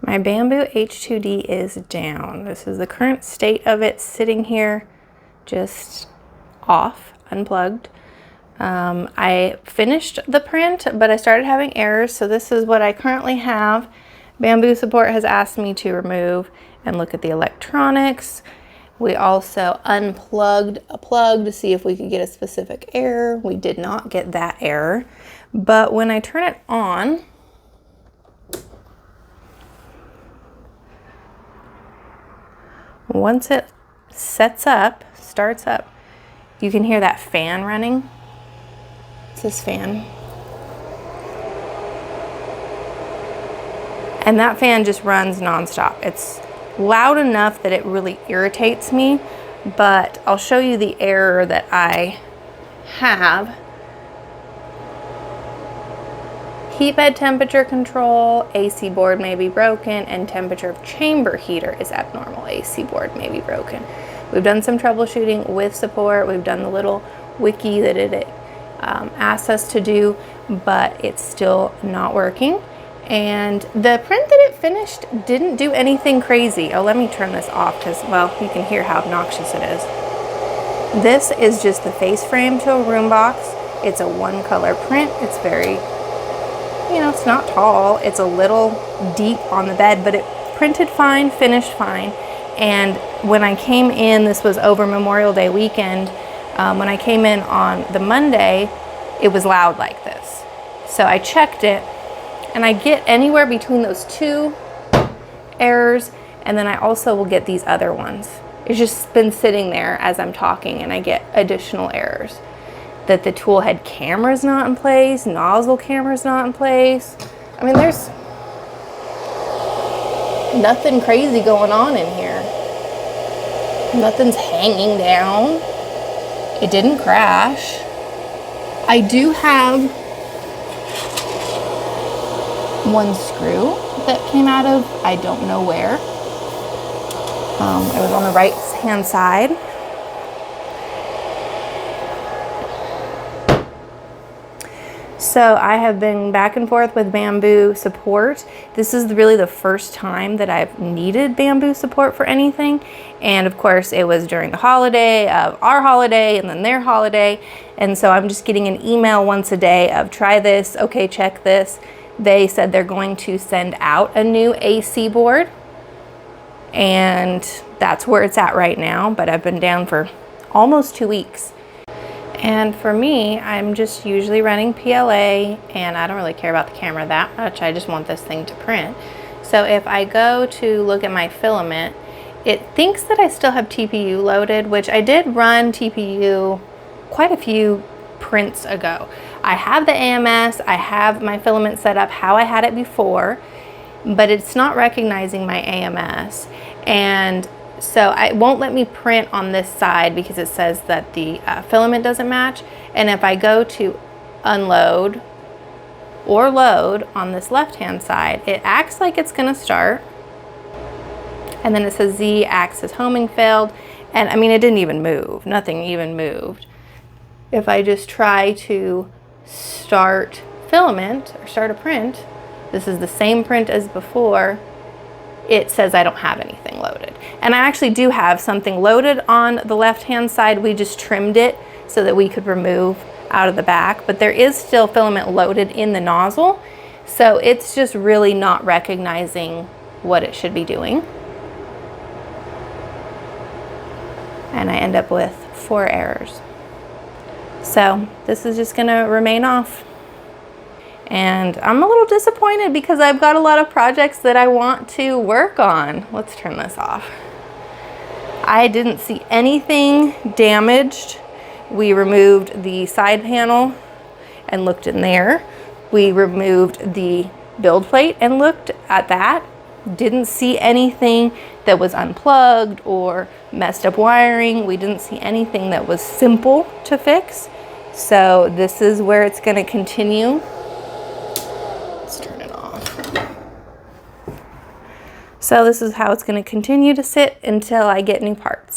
My Bambu H2D is down. This is the current state of it, sitting here just off, unplugged. I finished the print, but I started having errors, so this is what I currently have. Bambu support has asked me to remove and look at the electronics. We also unplugged a plug to see if we could get a specific error. We did not get that error, but when I turn it on, once it starts up, you can hear that fan running. It's this fan. And that fan just runs nonstop. It's loud enough that it really irritates me, but I'll show you the error that I have. Heat bed temperature control, AC board may be broken, and temperature of chamber heater is abnormal. AC board may be broken. We've done some troubleshooting with support. We've done the little wiki that it asked us to do, but it's still not working. And the print that it finished didn't do anything crazy. Oh, let me turn this off because, well, you can hear how obnoxious it is. This is just the face frame to a room box. It's a one color print. It's very, you know, it's not tall. It's a little deep on the bed, but it printed fine, finished fine. And when I came in, this was over Memorial Day weekend. When I came in on the Monday, it was loud like this. So I checked it, and I get anywhere between those two errors, and then I also will get these other ones. It's just been sitting there as I'm talking, and I get additional errors. That the tool head camera's not in place, nozzle camera's not in place. I mean, there's nothing crazy going on in here. Nothing's hanging down. It didn't crash. I do have one screw that came out of, I don't know where. It was on the right hand side. So I have been back and forth with Bambu support. This is really the first time that I've needed Bambu support for anything. And of course it was during the holiday of our holiday and then their holiday. And so I'm just getting an email once a day of try this, okay, check this. They said they're going to send out a new AC board. And that's where it's at right now. But I've been down for almost 2 weeks. And for me, I'm just usually running PLA, and I don't really care about the camera that much. I just want this thing to print. So if I go to look at my filament, it thinks that I still have TPU loaded, which I did run TPU quite a few prints ago. I have the AMS, I have my filament set up how I had it before, but it's not recognizing my AMS. And so it won't let me print on this side because it says that the filament doesn't match. And if I go to unload or load on this left-hand side, it acts like it's gonna start. And then it says Z-axis homing failed. And I mean, it didn't even move, nothing even moved. If I just try to start filament or start a print, this is the same print as before, it says I don't have anything loaded. And I actually do have something loaded on the left-hand side. We just trimmed it so that we could remove out of the back, but there is still filament loaded in the nozzle. So it's just really not recognizing what it should be doing. And I end up with 4 errors. So this is just gonna remain off. And I'm a little disappointed because I've got a lot of projects that I want to work on. Let's turn this off. I didn't see anything damaged. We removed the side panel and looked in there. We removed the build plate and looked at that. Didn't see anything that was unplugged or messed up wiring. We didn't see anything that was simple to fix. So this is where it's going to continue. Let's turn it off. So this is how it's going to continue to sit until I get new parts.